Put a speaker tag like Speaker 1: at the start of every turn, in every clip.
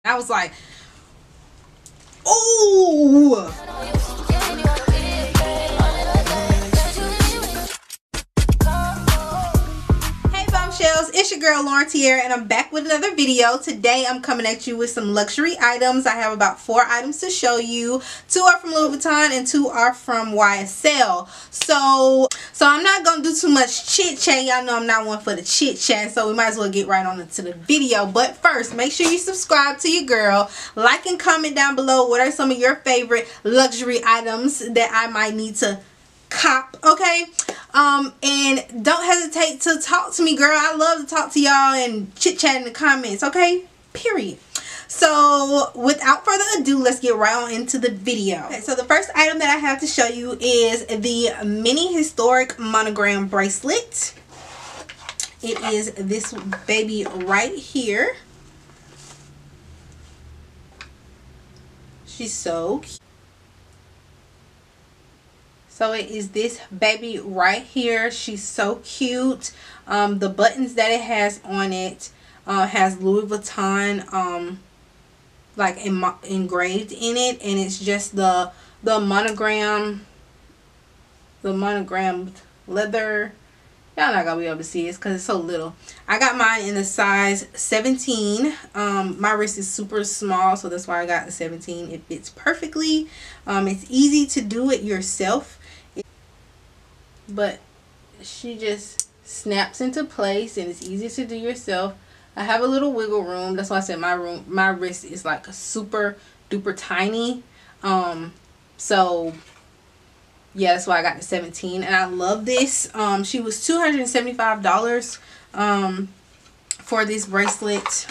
Speaker 1: I was like, ooh. Bombshells, it's your girl Lauren Tierra, and I'm back with another video. Today I'm coming at you with some luxury items. I have about 4 items to show you. 2 are from Louis Vuitton and 2 are from YSL. So I'm not gonna do too much chit chat. Y'all know I'm not one for the chit chat, so we might as well get right on into the video. But first, make sure you subscribe to your girl, like and comment down below what are some of your favorite luxury items that I might need to cop, okay? And don't hesitate to talk to me, girl. I love to talk to y'all and chit chat in the comments, okay? Period. So without further ado, let's get right on into the video. Okay, so the first item that I have to show you is the mini historic monogram bracelet. It is this baby right here. She's so cute. So it is this baby right here. She's so cute. The buttons that it has on it has Louis Vuitton like engraved in it, and it's just the monogram, the monogrammed leather. Y'all not gonna be able to see it because it's so little. I got mine in a size 17. My wrist is super small, so that's why I got the 17. It fits perfectly. It's easy to do it yourself. But she just snaps into place and it's easy to do yourself. I have a little wiggle room. That's why I said my wrist is like a super duper tiny. So yeah, that's why I got the 17, and I love this. She was $275 for this bracelet.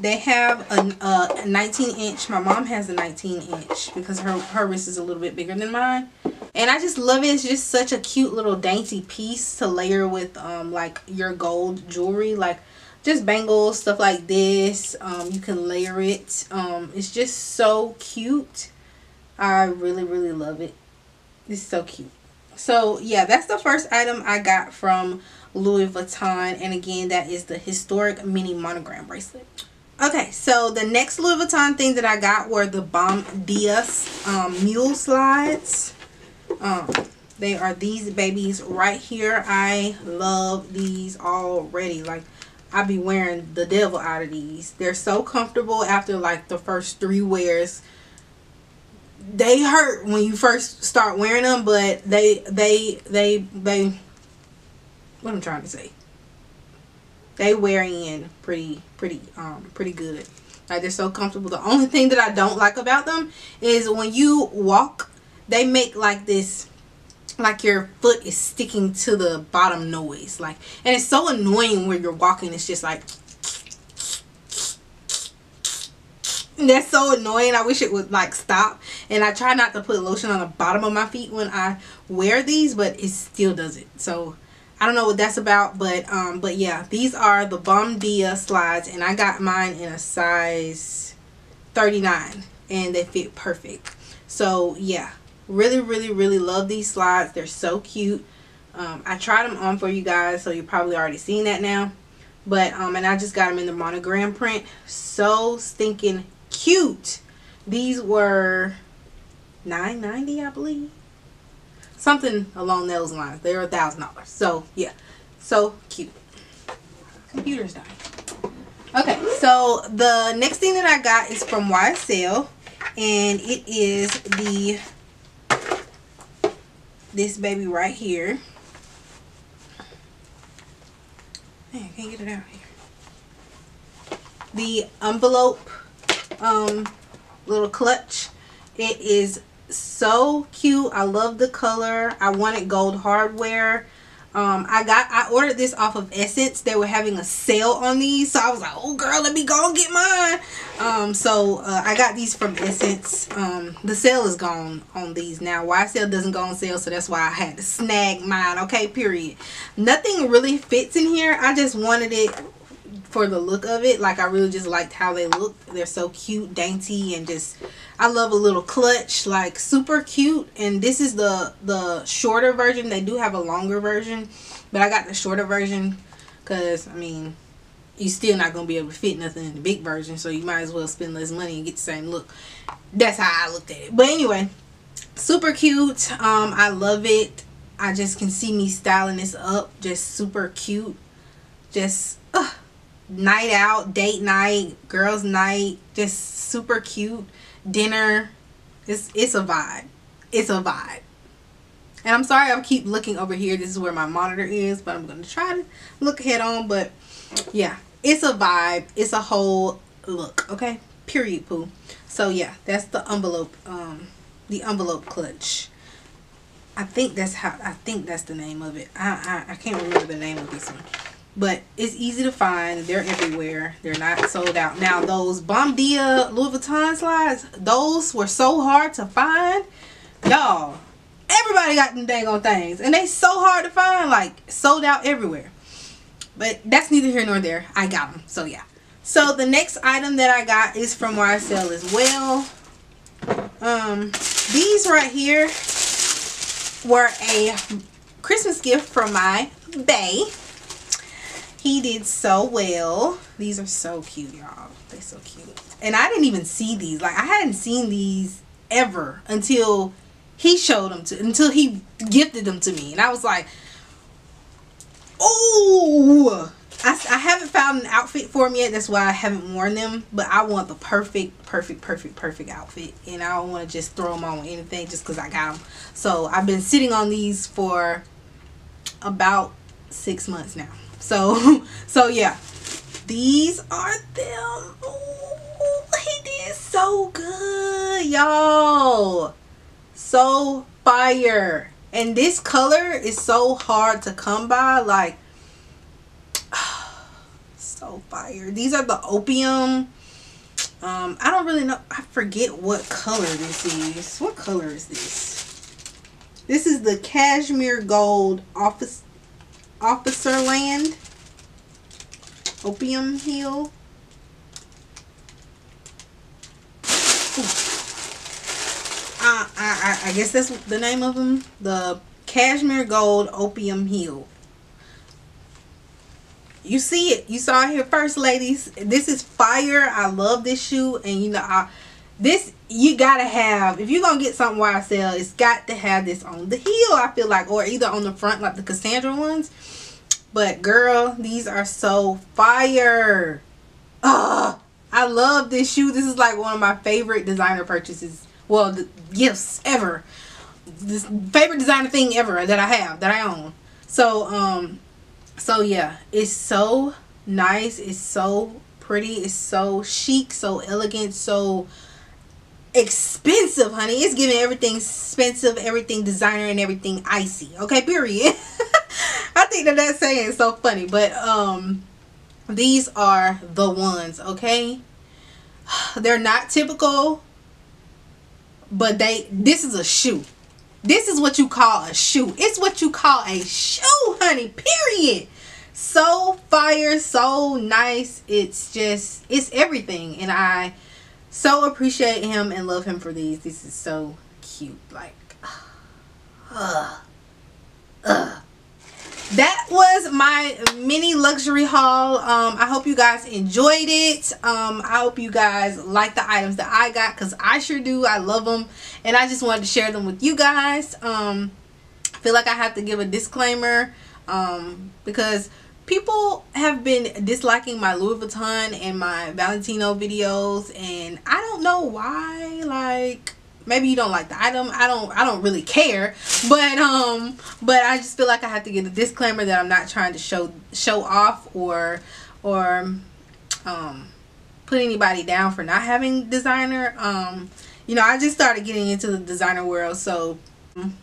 Speaker 1: They have a 19-inch. My mom has a 19-inch because her wrist is a little bit bigger than mine. And I just love it. It's just such a cute little dainty piece to layer with like your gold jewelry. Like just bangles, stuff like this. You can layer it. It's just so cute. I really, really love it. It's so cute. So yeah, that's the first item I got from Louis Vuitton. And again, that is the historic mini monogram bracelet. Okay, so the next Louis Vuitton thing that I got were the Bom Dias Mule slides. They are these babies right here. I love these already. Like, I be wearing the devil out of these. They're so comfortable after like the first 3 wears. They hurt when you first start wearing them, but they what I'm trying to say, they wear in pretty good. Like, they're so comfortable. The only thing that I don't like about them is when you walk, they make like this, like your foot is sticking to the bottom noise. Like, and it's so annoying when you're walking. It's just like, that's so annoying. I wish it would like stop. And I try not to put lotion on the bottom of my feet when I wear these, but it still does it. So I don't know what that's about, but yeah, these are the Bom Dias slides, and I got mine in a size 39, and they fit perfect. So yeah, really, really, really love these slides. They're so cute. I tried them on for you guys, so you're probably already seen that now. But and I just got them in the monogram print. So stinking cute. These were $9.90, I believe. Something along those lines. They're $1,000. So yeah, so cute. Computer's dying. Okay, so the next thing that I got is from YSL, and it is this baby right here. Man, I can't get it out here. The envelope little clutch. It is so cute. I love the color. I wanted gold hardware. I ordered this off of Essence. They were having a sale on these, so I was like, oh girl, let me go and get mine. So I got these from Essence. The sale is gone on these now. YSL doesn't go on sale, so that's why I had to snag mine. Okay, period. Nothing really fits in here. I just wanted it for the look of it. Like, I really just liked how they look. They're so cute, dainty, and just, I love a little clutch. Like, super cute. And this is the shorter version. They do have a longer version, but I got the shorter version because, I mean, you're still not gonna be able to fit nothing in the big version, so you might as well spend less money and get the same look. That's how I looked at it. But anyway, super cute. I love it. I just can see me styling this up. Just super cute. Just night out, date night, girls night, just super cute. Dinner. It's a vibe. It's a vibe. And I'm sorry I keep looking over here. This is where my monitor is, but I'm going to try to look head on. But yeah, it's a vibe. It's a whole look. Okay, period, poo. So yeah, that's the envelope clutch. I think that's the name of it. I can't remember the name of this one, but it's easy to find. They're everywhere. They're not sold out. Now those Bom Dia Louis Vuitton slides, those were so hard to find, y'all. Everybody got them dang on things, and they so hard to find, like sold out everywhere. But that's neither here nor there. I got them, so yeah. So the next item that I got is from YSL as well. These right here were a Christmas gift from my bae. He did so well. These are so cute, y'all. They're so cute. And I didn't even see these. Like, I hadn't seen these ever until he showed them until he gifted them to me. And I was like, oh, I haven't found an outfit for them yet. That's why I haven't worn them. But I want the perfect outfit. And I don't want to just throw them on with anything just because I got them. So I've been sitting on these for about 6 months now. So yeah. These are them. Ooh, he did so good, y'all. So fire. And this color is so hard to come by. Like, so fire. These are the Opium. I don't really know. I forget what color this is. What color is this? This is the Cashmere Gold Officer Land Opium Heel. I guess that's the name of them. The Cashmere Gold Opium Heel. You see it. You saw it here first, ladies. This is fire. I love this shoe. And you know, this you gotta have. If you're gonna get something YSL, it's got to have this on the heel, I feel like. Or either on the front like the Cassandra ones. But girl, these are so fire. I love this shoe. This is like one of my favorite designer purchases. Well, the gifts ever. This favorite designer thing ever that I have, that I own. So yeah, it's so nice. It's so pretty. It's so chic, so elegant, so expensive, honey. It's giving everything expensive, everything designer, and everything icy. Okay, period. I think that's saying so funny, but these are the ones. Okay, they're not typical, but this is a shoe. This is what you call a shoe. It's what you call a shoe, honey, period. So fire, so nice. It's just, it's everything. And I so appreciate him and love him for these. This is so cute. Like, that was my mini luxury haul. I hope you guys enjoyed it. I hope you guys like the items that I got, because I sure do. I love them, and I just wanted to share them with you guys. I feel like I have to give a disclaimer, because people have been disliking my Louis Vuitton and my Valentino videos, and I don't know why. Like, maybe you don't like the item. I don't really care, but I just feel like I have to get a disclaimer that I'm not trying to show off or put anybody down for not having designer. You know, I just started getting into the designer world, so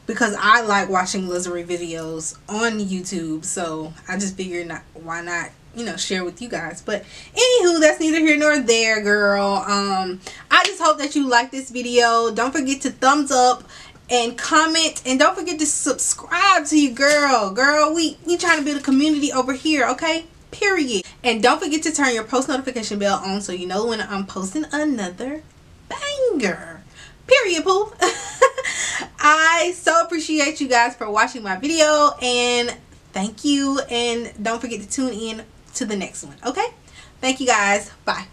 Speaker 1: because I like watching luxury videos on YouTube, so I just figured why not, you know, share with you guys. But anywho, that's neither here nor there, girl. I just hope that you like this video. Don't forget to thumbs up and comment, and don't forget to subscribe to your girl. We trying to build a community over here, okay, period. And don't forget to turn your post notification bell on so you know when I'm posting another banger, period, poo. I so appreciate you guys for watching my video, and thank you, and don't forget to tune in to the next one. Okay, Thank you guys. Bye.